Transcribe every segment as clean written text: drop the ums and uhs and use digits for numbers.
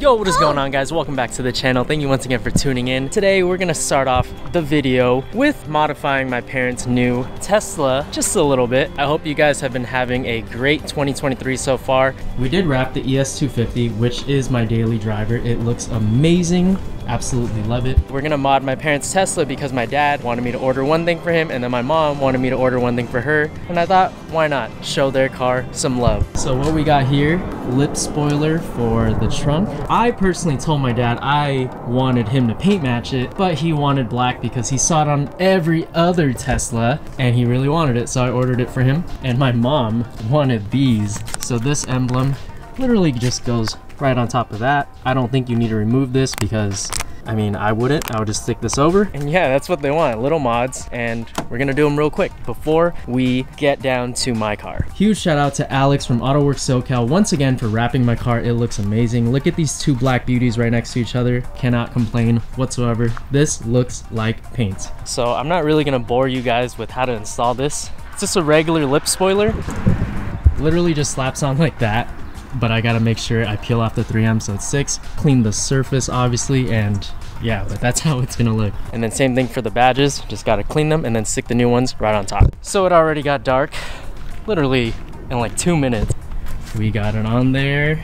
Yo, what is going on, guys? Welcome back to the channel. Thank you once again for tuning in. Today we're gonna start off the video with modifying my parents' new Tesla just a little bit. I hope you guys have been having a great 2023 so far. We did wrap the ES250, which is my daily driver. It looks amazing. Absolutely love it. We're gonna mod my parents' Tesla because my dad wanted me to order one thing for him and then my mom wanted me to order one thing for her. And I thought, why not show their car some love? So what we got here, lip spoiler for the trunk. I personally told my dad I wanted him to paint match it, but he wanted black because he saw it on every other Tesla and he really wanted it. So I ordered it for him. And my mom wanted these. So this emblem literally just goes right on top of that. I don't think you need to remove this because, I mean, I wouldn't. I would just stick this over. And yeah, that's what they want, little mods. And we're gonna do them real quick before we get down to my car. Huge shout out to Alex from TansoWerkz SoCal once again for wrapping my car. It looks amazing. Look at these two black beauties right next to each other. Cannot complain whatsoever. This looks like paint. So I'm not really gonna bore you guys with how to install this. It's just a regular lip spoiler. Literally just slaps on like that. But I gotta make sure I peel off the 3M so it's 6, clean the surface obviously, and yeah, but that's how it's gonna look. And then same thing for the badges, just gotta clean them and then stick the new ones right on top. So it already got dark, literally in like 2 minutes. We got it on there.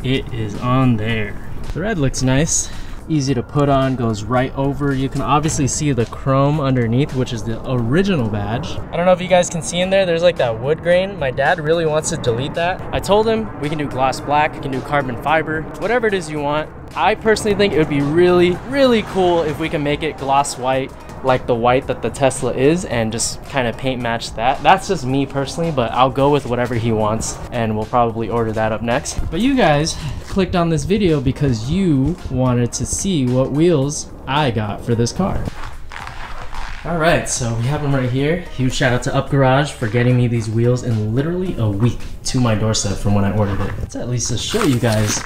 It is on there. The red looks nice. Easy to put on, goes right over. You can obviously see the chrome underneath, which is the original badge. I don't know if you guys can see in there, there's like that wood grain. My dad really wants to delete that. I told him we can do gloss black, we can do carbon fiber, whatever it is you want. I personally think it would be really, really cool if we can make it gloss white, like the white that the Tesla is, and just kind of paint match that. That's just me personally, but I'll go with whatever he wants and we'll probably order that up next. But you guys clicked on this video because you wanted to see what wheels I got for this car. All right, so we have them right here. Huge shout out to Up Garage for getting me these wheels in literally a week to my doorstep from when I ordered it. Let's at least just show you guys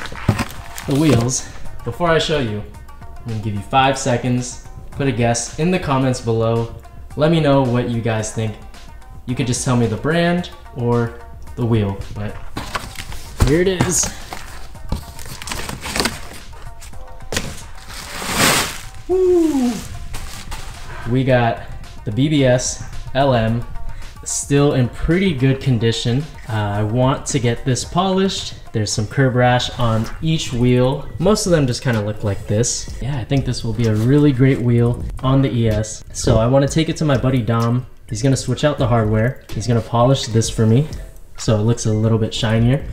the wheels. Before I show you, I'm gonna give you 5 seconds. Put a guess in the comments below. Let me know what you guys think. You could just tell me the brand or the wheel, but here it is. Woo! We got the BBS LM, still in pretty good condition. I want to get this polished. There's some curb rash on each wheel. Most of them just kind of look like this. Yeah, I think this will be a really great wheel on the ES. So I want to take it to my buddy Dom. He's gonna switch out the hardware. He's gonna polish this for me so it looks a little bit shinier.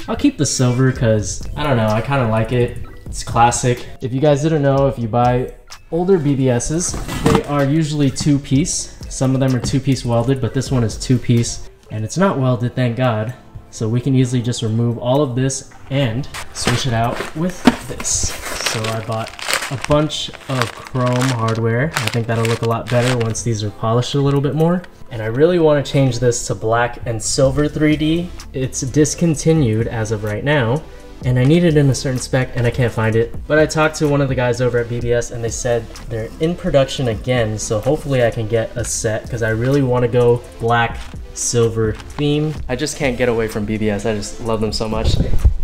I'll keep the silver because, I don't know, I kind of like it. It's classic. If you guys didn't know, if you buy older BBSs, they are usually 2-piece. Some of them are 2-piece welded, but this one is 2-piece. And it's not welded, thank God. So we can easily just remove all of this and switch it out with this. So I bought a bunch of chrome hardware. I think that'll look a lot better once these are polished a little bit more. And I really want to change this to black and silver 3D. It's discontinued as of right now, and I need it in a certain spec and I can't find it. But I talked to one of the guys over at BBS and they said they're in production again, so hopefully I can get a set because I really want to go black silver theme. I just can't get away from BBS. I just love them so much.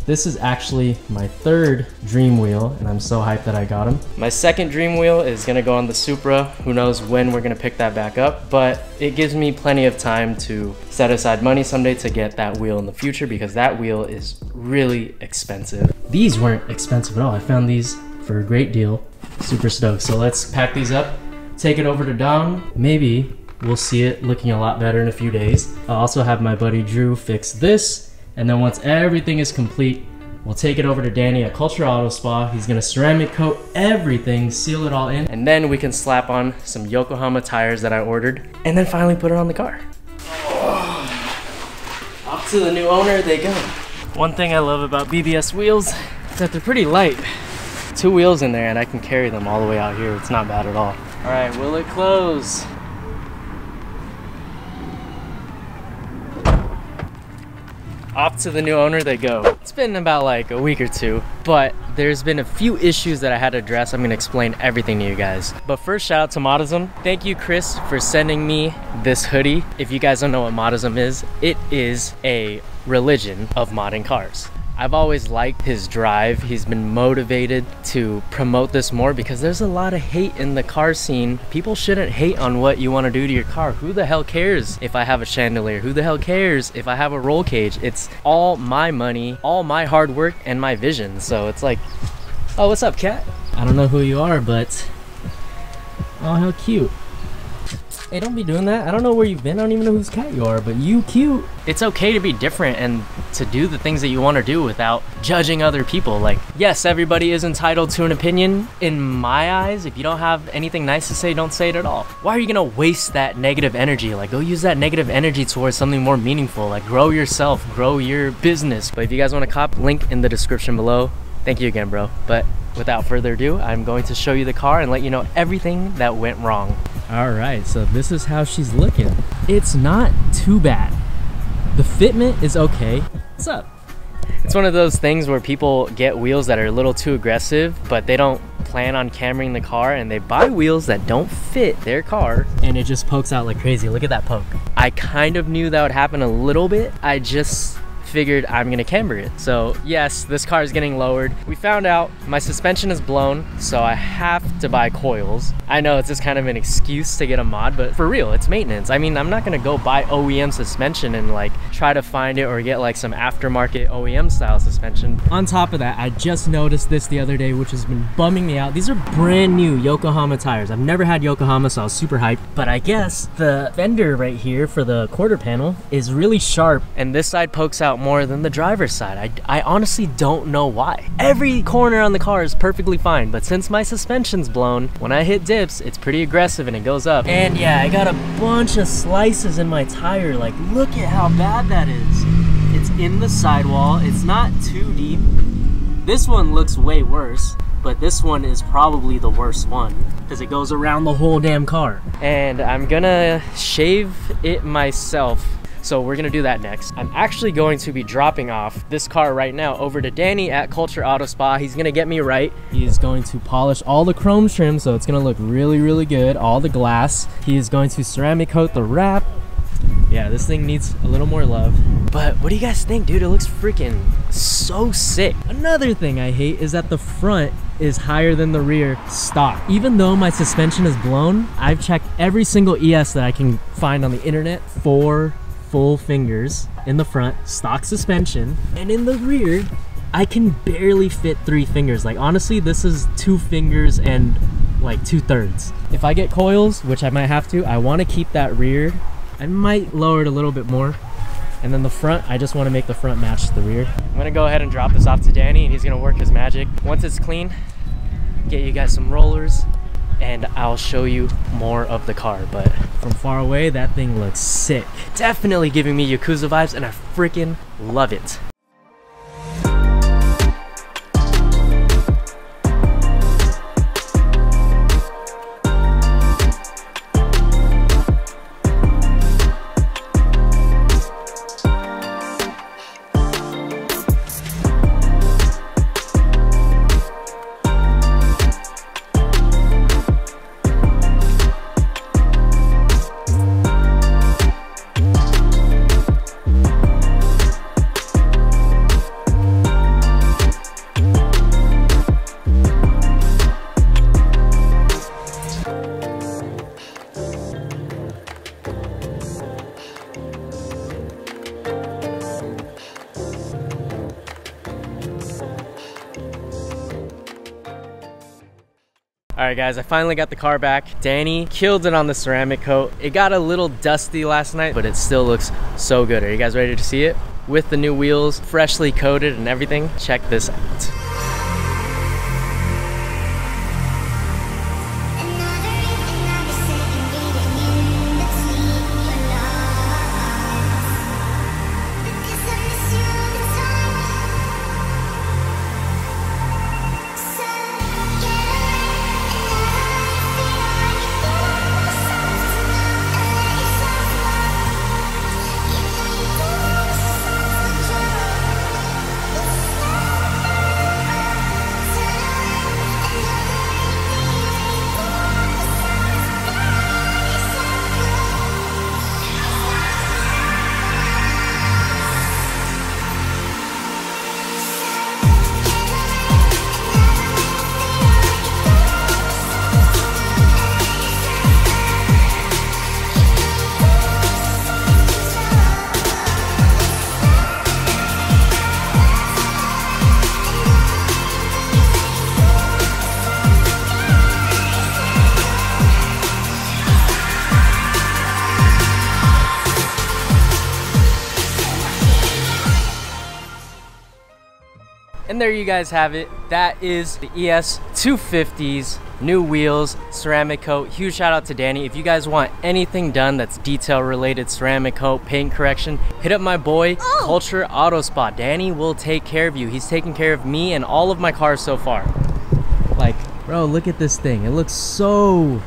This is actually my 3rd dream wheel and I'm so hyped that I got them. My 2nd dream wheel is gonna go on the Supra. Who knows when we're gonna pick that back up, but it gives me plenty of time to set aside money someday to get that wheel in the future because that wheel is really expensive. These weren't expensive at all. I found these for a great deal. Super stoked. So let's pack these up, take it over to Dom. Maybe we'll see it looking a lot better in a few days. I'll also have my buddy Drew fix this. And then once everything is complete, we'll take it over to Danny at Culture Auto Spa. He's gonna ceramic coat everything, seal it all in. And then we can slap on some Yokohama tires that I ordered. And then finally put it on the car. Oh, off to the new owner they go. One thing I love about BBS wheels is that they're pretty light. 2 wheels in there and I can carry them all the way out here. It's not bad at all. All right, will it close? Off to the new owner they go. It's been about like a week or 2, but there's been a few issues that I had to address. I'm gonna explain everything to you guys. But first, shout out to MODDISM. Thank you, Chris, for sending me this hoodie. If you guys don't know what MODDISM is, it is a religion of modding cars. I've always liked his drive. He's been motivated to promote this more because there's a lot of hate in the car scene. People shouldn't hate on what you want to do to your car. Who the hell cares if I have a chandelier? Who the hell cares if I have a roll cage? It's all my money, all my hard work, and my vision. So it's like, oh, what's up, cat? I don't know who you are, but oh, how cute. Hey, don't be doing that. I don't know where you've been. I don't even know whose cat you are, but you cute. It's okay to be different and to do the things that you want to do without judging other people. Like, yes, everybody is entitled to an opinion. In my eyes, if you don't have anything nice to say, don't say it at all. Why are you gonna waste that negative energy? Like, go use that negative energy towards something more meaningful. Like, grow yourself, grow your business. But if you guys want to cop, link in the description below. Thank you again, bro. But without further ado, I'm going to show you the car and let you know everything that went wrong. All right, so this is how she's looking. It's not too bad. The fitment is okay. What's up? It's one of those things where people get wheels that are a little too aggressive, but they don't plan on cameraing the car, and they buy wheels that don't fit their car, and it just pokes out like crazy. Look at that poke. I kind of knew that would happen a little bit. I just figured I'm gonna camber it. So yes, this car is getting lowered. We found out my suspension is blown, so I have to buy coils. I know it's just kind of an excuse to get a mod, but for real, it's maintenance. I mean, I'm not gonna go buy OEM suspension and like try to find it or get like some aftermarket OEM style suspension. On top of that, I just noticed this the other day, which has been bumming me out. These are brand new Yokohama tires. I've never had Yokohama, so I was super hyped, but I guess the fender right here for the quarter panel is really sharp, and this side pokes out more than the driver's side. I honestly don't know why. Every corner on the car is perfectly fine, but since my suspension's blown, when I hit dips, it's pretty aggressive and it goes up. And yeah, I got a bunch of slices in my tire. Like, look at how bad that is. It's in the sidewall. It's not too deep. This one looks way worse, but this one is probably the worst one because it goes around the whole damn car. And I'm gonna shave it myself. So we're gonna do that next. I'm actually going to be dropping off this car right now over to Danny at Culture Auto Spa. He's gonna get me right. He is going to polish all the chrome trim, so it's gonna look really, really good. All the glass. He is going to ceramic coat the wrap. Yeah, this thing needs a little more love. But what do you guys think, dude? It looks freaking so sick. Another thing I hate is that the front is higher than the rear stock. Even though my suspension is blown, I've checked every single ES that I can find on the internet for full fingers in the front, stock suspension, and in the rear I can barely fit 3 fingers. Like, honestly, this is 2 fingers and like 2/3. If I get coils, which I might have to, I want to keep that rear. I might lower it a little bit more, and then the front, I just want to make the front match the rear. I'm gonna go ahead and drop this off to Danny, and he's gonna work his magic. Once it's clean, get you guys some rollers, and I'll show you more of the car. But from far away, that thing looks sick. Definitely giving me Yakuza vibes, and I freaking love it. Alright guys, I finally got the car back. Danny killed it on the ceramic coat. It got a little dusty last night, but it still looks so good. Are you guys ready to see it? With the new wheels, freshly coated and everything, check this out. And there you guys have it. That is the ES250's new wheels, ceramic coat. Huge shout out to Danny. If you guys want anything done that's detail related, ceramic coat, paint correction, hit up my boy Culture Auto Spa. Danny will take care of you. He's taken care of me and all of my cars so far. Like, bro, look at this thing. It looks so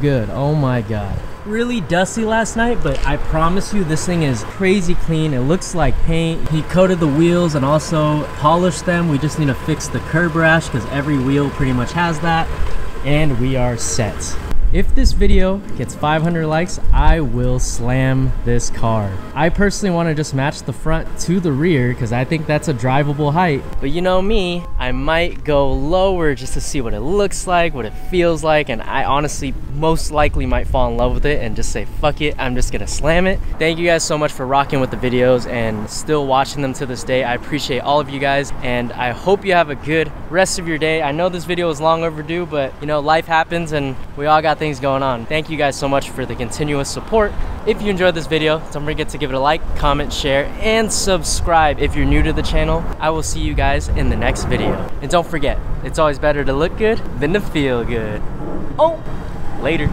good. Oh my god. Really dusty last night, but I promise you this thing is crazy clean. It looks like paint. He coated the wheels and also polished them. We just need to fix the curb rash because every wheel pretty much has that, and we are set. If this video gets 500 likes, I will slam this car. I personally want to just match the front to the rear because I think that's a drivable height. But you know me, I might go lower just to see what it looks like, what it feels like, and I honestly most likely might fall in love with it and just say, fuck it, I'm just gonna slam it. Thank you guys so much for rocking with the videos and still watching them to this day. I appreciate all of you guys, and I hope you have a good rest of your day. I know this video is long overdue, but you know, life happens and we all got things going on. Thank you guys so much for the continuous support. If you enjoyed this video, don't forget to give it a like, comment, share, and subscribe if you're new to the channel. I will see you guys in the next video. And don't forget, it's always better to look good than to feel good. Oh, later.